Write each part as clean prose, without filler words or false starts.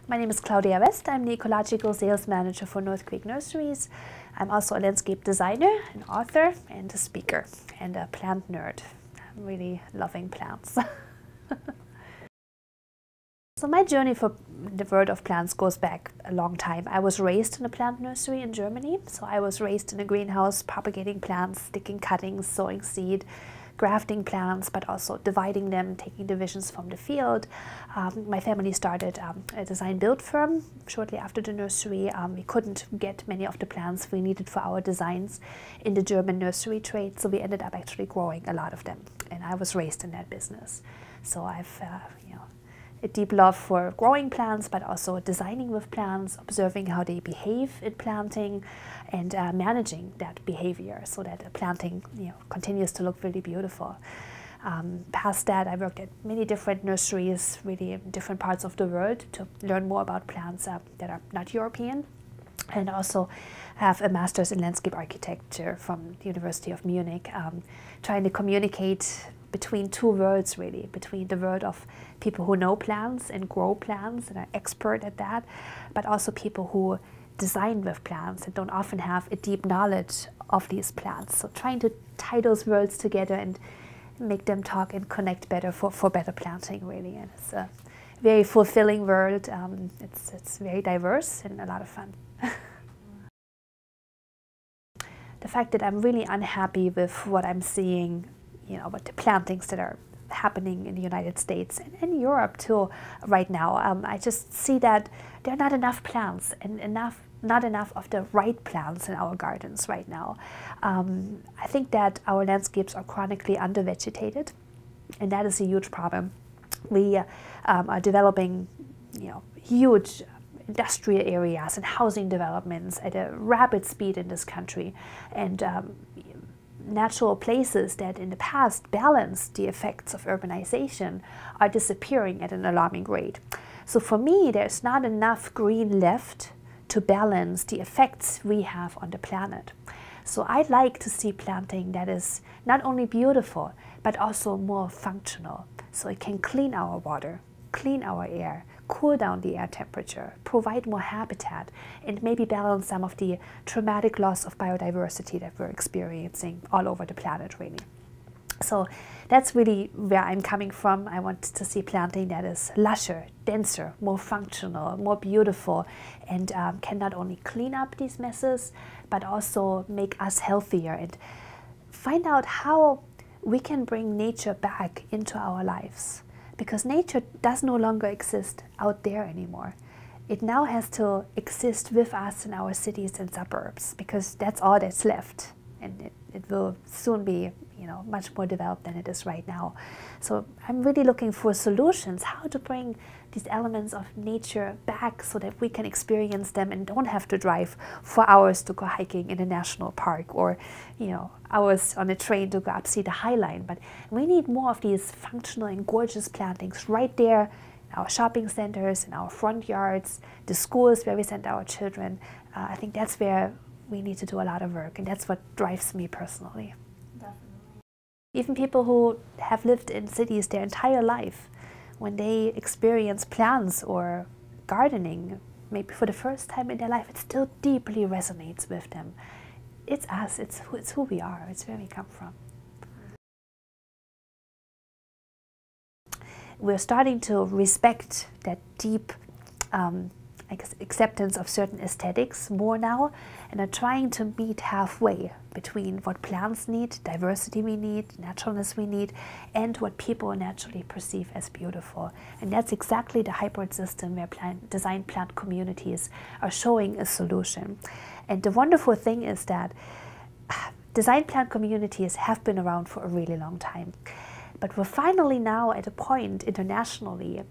My name is Claudia West. I'm the Ecological Sales Manager for North Creek Nurseries. I'm also a landscape designer, an author, and a speaker, and a plant nerd. I'm really loving plants. So my journey for the world of plants goes back a long time. I was raised in a plant nursery in Germany. So I was raised in a greenhouse, propagating plants, sticking cuttings, sowing seed, grafting plants, but also dividing them, taking divisions from the field. My family started a design build firm shortly after the nursery. We couldn't get many of the plants we needed for our designs in the German nursery trade, so we ended up actually growing a lot of them. And I was raised in that business. So I've a deep love for growing plants, but also designing with plants, observing how they behave in planting, and managing that behavior so that planting continues to look really beautiful. Past that, I worked at many different nurseries, really in different parts of the world, to learn more about plants that are not European, and also have a master's in landscape architecture from the University of Munich, trying to communicate between two worlds, really, between the world of people who know plants and grow plants and are expert at that, but also people who design with plants and don't often have a deep knowledge of these plants. So trying to tie those worlds together and make them talk and connect better for better planting, really. And it's a very fulfilling world. It's very diverse and a lot of fun. The fact that I'm really unhappy with what I'm seeing, what the plantings that are happening in the United States and Europe too right now. I just see that there are not enough plants and not enough of the right plants in our gardens right now. I think that our landscapes are chronically undervegetated, and that is a huge problem. We are developing, huge industrial areas and housing developments at a rapid speed in this country, and natural places that in the past balanced the effects of urbanization are disappearing at an alarming rate. So for me, there's not enough green left to balance the effects we have on the planet. So I'd like to see planting that is not only beautiful, but also more functional. So it can clean our water, clean our air, cool down the air temperature, provide more habitat, and maybe balance some of the traumatic loss of biodiversity that we're experiencing all over the planet, really. So that's really where I'm coming from. I want to see planting that is lusher, denser, more functional, more beautiful, and can not only clean up these messes, but also make us healthier and find out how we can bring nature back into our lives. Because nature does no longer exist out there anymore. It now has to exist with us in our cities and suburbs, because that's all that's left. And it will soon be, much more developed than it is right now. So I'm really looking for solutions, how to bring these elements of nature back so that we can experience them and don't have to drive for hours to go hiking in a national park, or hours on a train to go up see the High Line. But we need more of these functional and gorgeous plantings right there in our shopping centers, in our front yards, the schools where we send our children. I think that's where we need to do a lot of work, and that's what drives me personally. Even people who have lived in cities their entire life, when they experience plants or gardening, maybe for the first time in their life, it still deeply resonates with them. It's us, it's who we are, it's where we come from. We're starting to respect that deep acceptance of certain aesthetics more now, and are trying to meet halfway between what plants need, diversity we need, naturalness we need, and what people naturally perceive as beautiful. And that's exactly the hybrid system where design plant communities are showing a solution. And the wonderful thing is that design plant communities have been around for a really long time. But we're finally now at a point internationally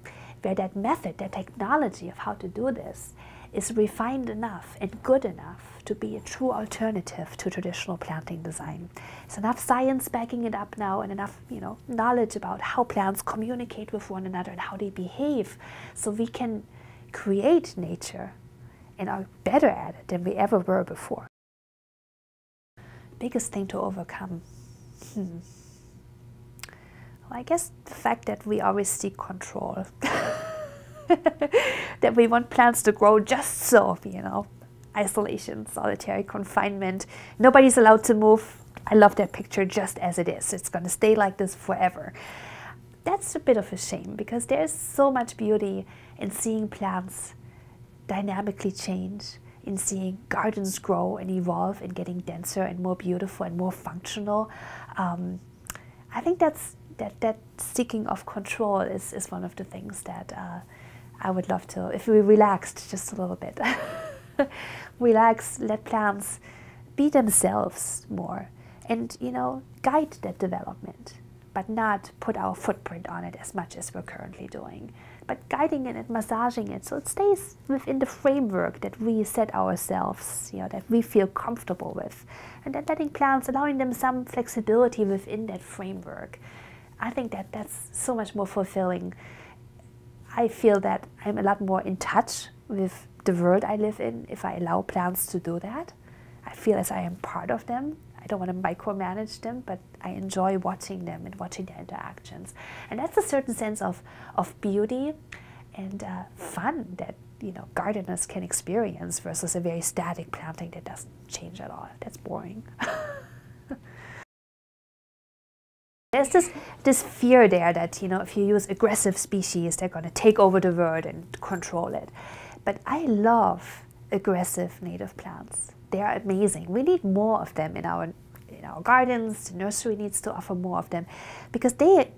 where that method, that technology of how to do this is refined enough and good enough to be a true alternative to traditional planting design. There's enough science backing it up now, and enough knowledge about how plants communicate with one another and how they behave, so we can create nature and are better at it than we ever were before. Biggest thing to overcome? Well, I guess the fact that we always seek control. that we want plants to grow just so, you know, isolation, solitary confinement, nobody's allowed to move. I love that picture just as it is. It's going to stay like this forever. That's a bit of a shame, because there's so much beauty in seeing plants dynamically change, in seeing gardens grow and evolve and getting denser and more beautiful and more functional. I think that seeking of control is one of the things that I would love to, if we relaxed just a little bit. Relax, let plants be themselves more, and, you know, guide that development, but not put our footprint on it as much as we're currently doing, but guiding it and massaging it so it stays within the framework that we set ourselves, you know, that we feel comfortable with, and then letting plants, allowing them some flexibility within that framework. I think that's so much more fulfilling. I feel that I'm a lot more in touch with the world I live in if I allow plants to do that. I feel as I am part of them. I don't want to micromanage them, but I enjoy watching them and watching their interactions. And that's a certain sense of beauty and fun that, you know, gardeners can experience versus a very static planting that doesn't change at all. That's boring. There's this fear there that, you know, if you use aggressive species, they're going to take over the world and control it. But I love aggressive native plants. They are amazing. We need more of them in our gardens. The nursery needs to offer more of them, because they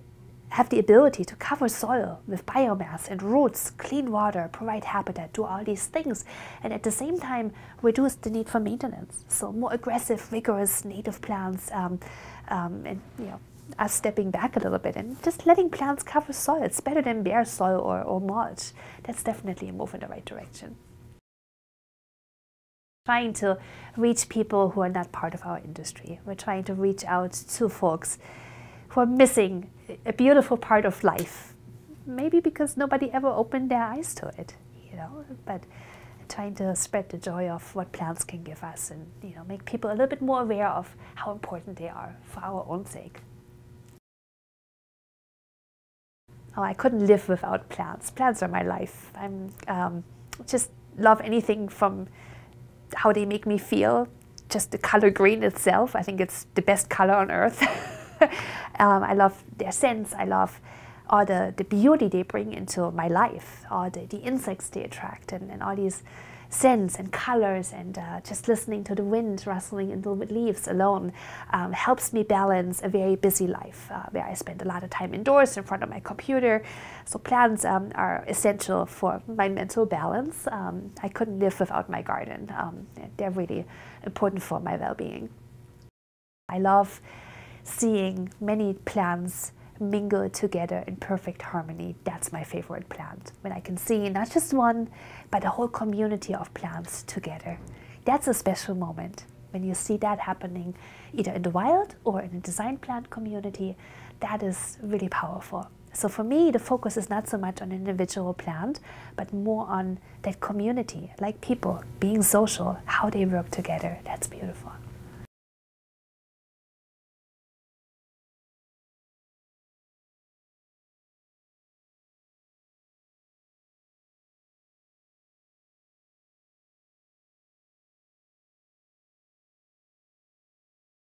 have the ability to cover soil with biomass and roots, clean water, provide habitat, do all these things, and at the same time reduce the need for maintenance. So more aggressive, vigorous native plants, and, you know, us stepping back a little bit and just letting plants cover soil. It's better than bare soil or mulch. That's definitely a move in the right direction. Trying to reach people who are not part of our industry. We're trying to reach out to folks who are missing a beautiful part of life, maybe because nobody ever opened their eyes to it, you know, but trying to spread the joy of what plants can give us, and, you know, make people a little bit more aware of how important they are for our own sake. Oh, I couldn't live without plants. Plants are my life. I'm just love anything from how they make me feel. Just the color green itself, I think it's the best color on earth. I love their scents. I love all the beauty they bring into my life, all the insects they attract, and all these scents and colors, and just listening to the wind rustling into the leaves alone helps me balance a very busy life where I spend a lot of time indoors in front of my computer. So plants are essential for my mental balance. I couldn't live without my garden. They're really important for my well-being. I love seeing many plants mingle together in perfect harmony. That's my favorite plant. When I can see not just one, but a whole community of plants together. That's a special moment. When you see that happening either in the wild or in a design plant community, that is really powerful. So for me, the focus is not so much on an individual plant, but more on that community, like people, being social, how they work together. That's beautiful.